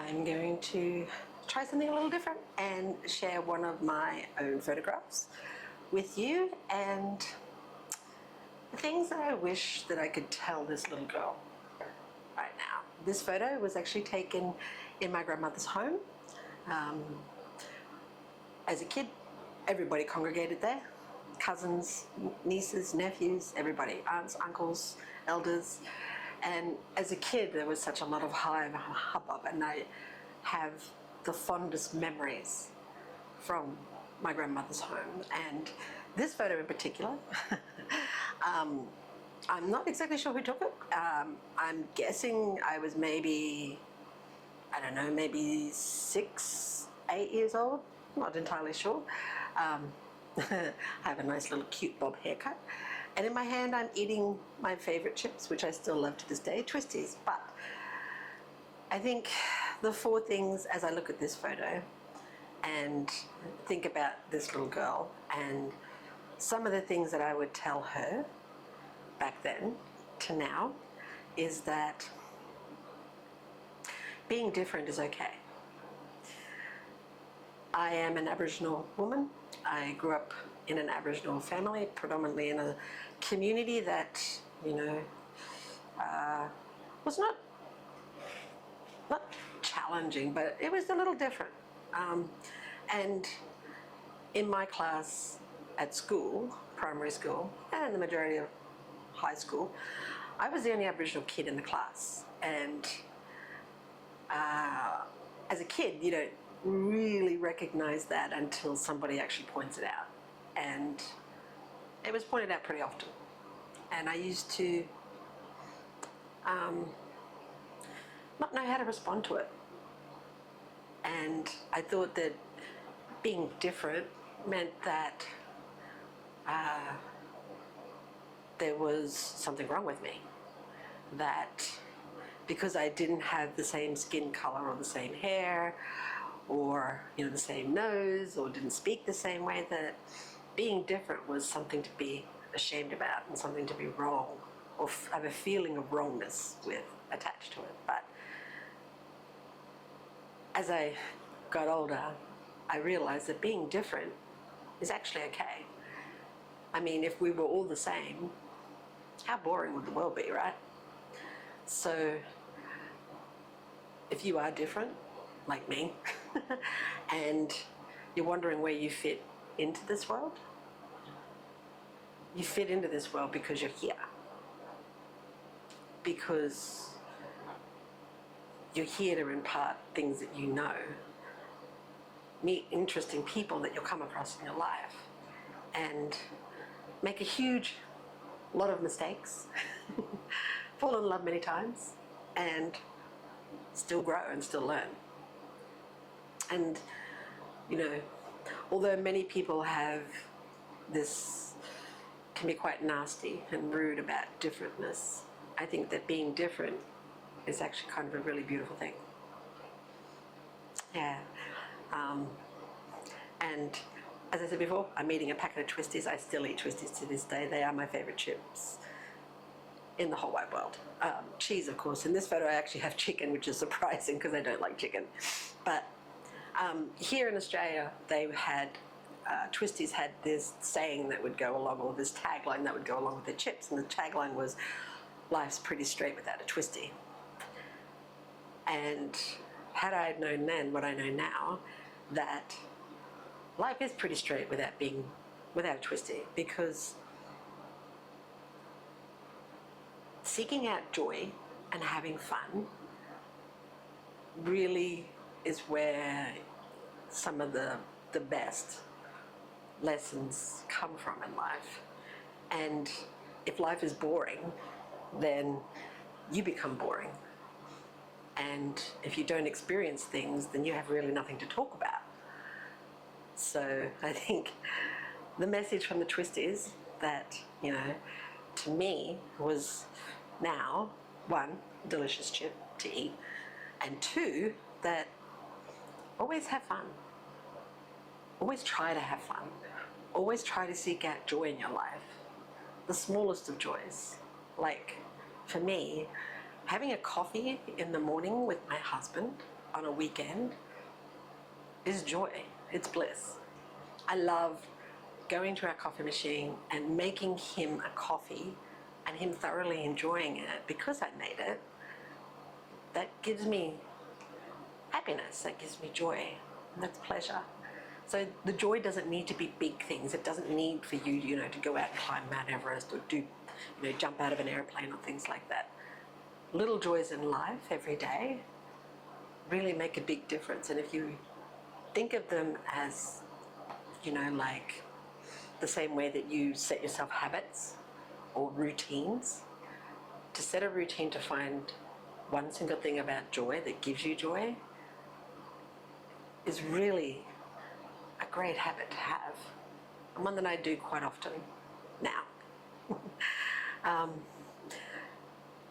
I'm going to try something a little different and share one of my own photographs with you and the things that I wish that I could tell this little girl right now. This photo was actually taken in my grandmother's home. As a kid, everybody congregated there. Cousins, nieces, nephews, everybody, aunts, uncles, elders. And as a kid, there was such a lot of hubbub, and I have the fondest memories from my grandmother's home. And this photo in particular, I'm not exactly sure who took it. I'm guessing I was maybe, I don't know, maybe 6, 8 years old. Not entirely sure. I have a nice little cute bob haircut. And in my hand I'm eating my favorite chips, which I still love to this day, Twisties. But I think the 4 things as I look at this photo and think about this little girl and some of the things that I would tell her back then to now is that being different is okay. I am an Aboriginal woman. I grew up in an Aboriginal family, predominantly in a community that, was not challenging, but it was a little different. And in my class at school, primary school, and the majority of high school, I was the only Aboriginal kid in the class. And as a kid, you don't really recognize that until somebody actually points it out, and it was pointed out pretty often, and I used to not know how to respond to it. And I thought that being different meant that there was something wrong with me, that because I didn't have the same skin color or the same hair or the same nose or didn't speak the same way, that being different was something to be ashamed about and something to be wrong or have a feeling of wrongness with attached to it. But as I got older, I realized that being different is actually okay. I mean, if we were all the same, how boring would the world be, right? So if you are different, like me, and you're wondering where you fit into this world, you fit into this world because you're here. Because you're here to impart things that you know, meet interesting people that you'll come across in your life, and make a huge lot of mistakes, fall in love many times, and still grow and still learn. And although many people have this, can be quite nasty and rude about differentness, I think that being different is actually kind of a really beautiful thing. Yeah. And as I said before, I'm eating a packet of Twisties. I still eat Twisties to this day. They are my favorite chips in the whole wide world. Cheese, of course. In this photo I actually have chicken, which is surprising because I don't like chicken. But here in Australia, they had, Twisties had this saying that would go along, or this tagline that would go along with their chips, and the tagline was, "Life's pretty straight without a twisty." And had I known then what I know now, that life is pretty straight without a twisty, because seeking out joy and having fun really is where some of the best lessons come from in life. And if life is boring, then you become boring. And if you don't experience things, then you have really nothing to talk about. So I think the message from the Twisties that, to me was now, 1, delicious chip to eat, and 2, that always have fun. Always try to have fun. Always try to seek out joy in your life. The smallest of joys. Like, for me, having a coffee in the morning with my husband on a weekend is joy. It's bliss. I love going to our coffee machine and making him a coffee and him thoroughly enjoying it because I made it. That gives me happiness, that gives me joy, and that's pleasure. So the joy doesn't need to be big things. It doesn't need for you, to go out and climb Mount Everest or do, jump out of an airplane or things like that. Little joys in life every day really make a big difference. And if you think of them as, like the same way that you set yourself habits or routines, to set a routine to find one single thing about joy that gives you joy is really a great habit to have, and one that I do quite often now.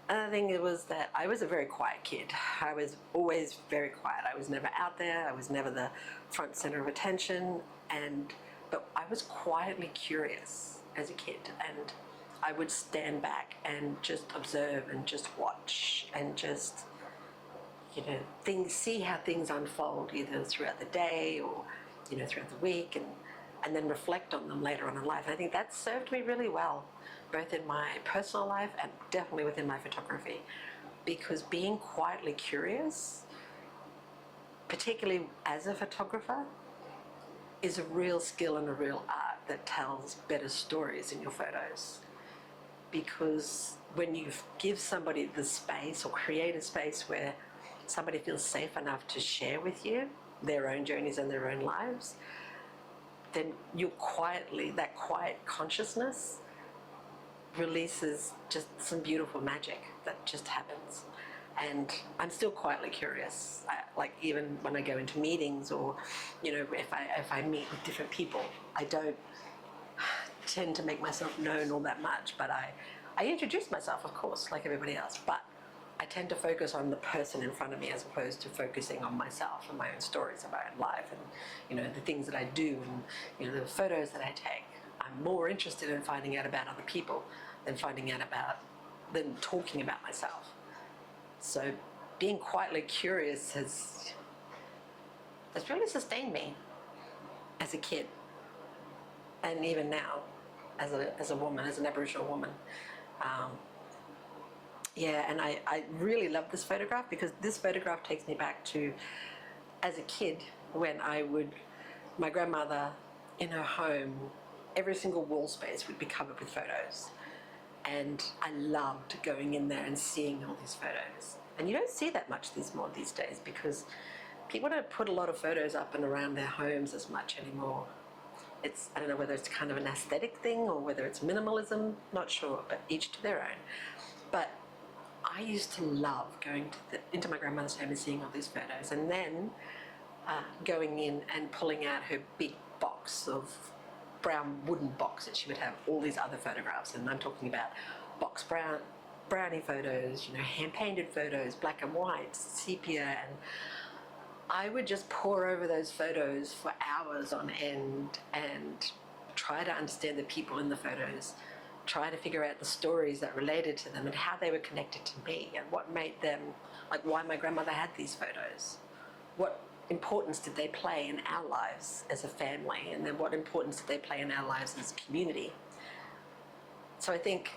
Another thing was that I was a very quiet kid. I was always very quiet. I was never out there. I was never the front center of attention, but I was quietly curious as a kid, and I would stand back and just observe and just watch and just, see how things unfold either throughout the day or, throughout the week, and then reflect on them later on in life. And I think that served me really well, both in my personal life and definitely within my photography, because being quietly curious, particularly as a photographer, is a real skill and a real art that tells better stories in your photos. Because when you give somebody the space or create a space where somebody feels safe enough to share with you their own journeys and their own lives, then that quiet consciousness releases just some beautiful magic that just happens. And I'm still quietly curious. Like even when I go into meetings or, if I meet with different people, I don't tend to make myself known all that much, but I introduce myself, of course, like everybody else, but I tend to focus on the person in front of me as opposed to focusing on myself and my own stories of my own life and, the things that I do and, the photos that I take. I'm more interested in finding out about other people than talking about myself. So being quietly curious has really sustained me as a kid, and even now as a woman, as an Aboriginal woman. And I really love this photograph because this photograph takes me back to as a kid when my grandmother in her home, every single wall space would be covered with photos. And I loved going in there and seeing all these photos. And you don't see that much these days because people don't put a lot of photos up and around their homes as much anymore. I don't know whether it's kind of an aesthetic thing or whether it's minimalism, not sure, but each to their own. But I used to love going into my grandmother's home and seeing all these photos, and then going in and pulling out her big box of brown wooden box that she would have all these other photographs, and I'm talking about box brownie photos, hand-painted photos, black and white, sepia, and I would just pore over those photos for hours on end and try to understand the people in the photos, try to figure out the stories that related to them and how they were connected to me and what made them, like why my grandmother had these photos. What importance did they play in our lives as a family, and then what importance did they play in our lives as a community? So I think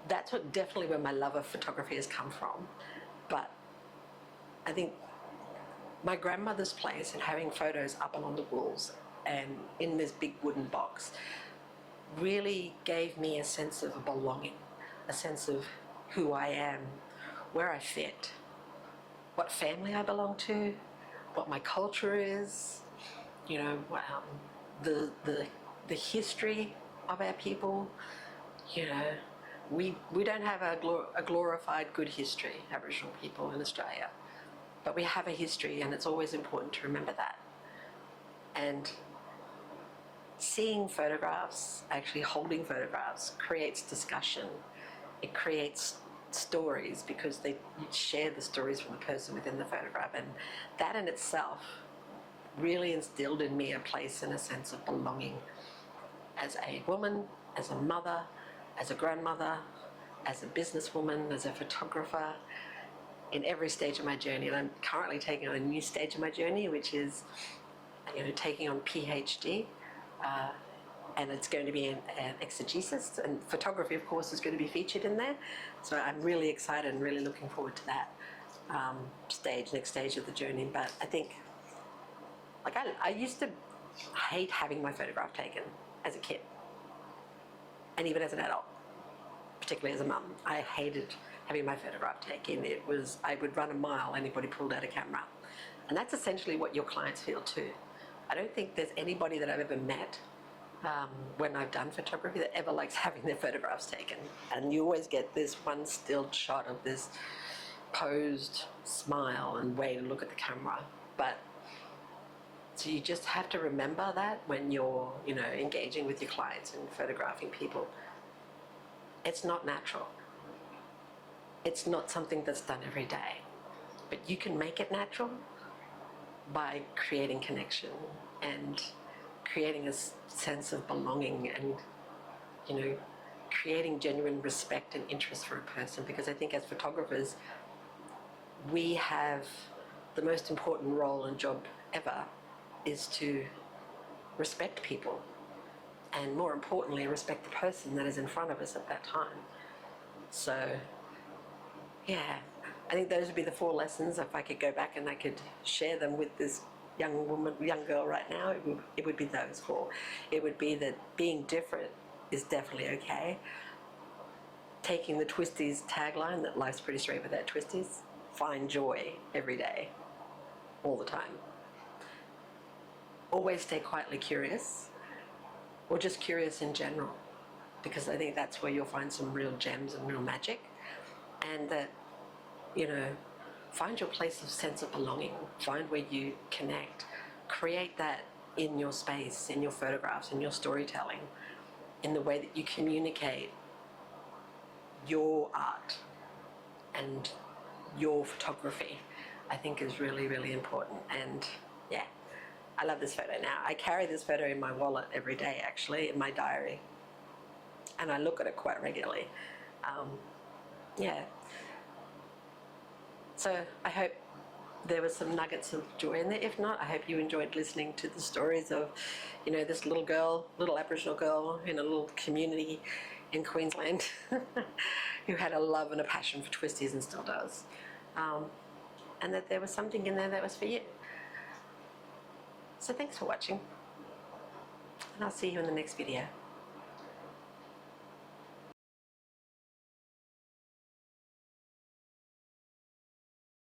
that's definitely where my love of photography has come from. But I think my grandmother's place and having photos up and on the walls and in this big wooden box really gave me a sense of belonging, a sense of who I am, where I fit, what family I belong to, what my culture is, the history of our people. We don't have a glorified good history, Aboriginal people in Australia, but we have a history, and it's always important to remember that. And seeing photographs, actually holding photographs, creates discussion. It creates stories because you share the stories from the person within the photograph, and that in itself really instilled in me a place and a sense of belonging as a woman, as a mother, as a grandmother, as a businesswoman, as a photographer. in every stage of my journey. And I'm currently taking on a new stage of my journey, which is, taking on PhD. And it's going to be an exegesis, and photography, of course, is going to be featured in there. So I'm really excited and really looking forward to that next stage of the journey. But I think, like, I used to hate having my photograph taken as a kid, and even as an adult, particularly as a mum. I hated having my photograph taken. I would run a mile, anybody pulled out a camera. And that's essentially what your clients feel too. I don't think there's anybody that I've ever met when I've done photography that ever likes having their photographs taken. And you always get this one stilled shot of this posed smile and way to look at the camera. But so you just have to remember that when you're, engaging with your clients and photographing people. It's not natural. It's not something that's done every day. But you can make it natural by creating connection and creating a sense of belonging and, creating genuine respect and interest for a person. Because I think as photographers, we have the most important role and job ever is to respect people, and more importantly, respect the person that is in front of us at that time. So, yeah, I think those would be the 4 lessons. If I could go back and I could share them with this young girl right now, it would be those 4. It would be that being different is definitely okay. Taking the Twisties tagline that life's pretty straight without twisties. Find joy every day, all the time. Always stay quietly curious, or just curious in general, because I think that's where you'll find some real gems and real magic. And that, find your place of sense of belonging, find where you connect, create that in your space, in your photographs, in your storytelling, in the way that you communicate your art and your photography, I think is really, really important. And yeah, I love this photo now. I carry this photo in my wallet every day, actually, in my diary, and I look at it quite regularly. Yeah. So I hope there were some nuggets of joy in there. If not, I hope you enjoyed listening to the stories of, this little Aboriginal girl in a little community in Queensland who had a love and a passion for twisties and still does. And that there was something in there that was for you. So thanks for watching, and I'll see you in the next video.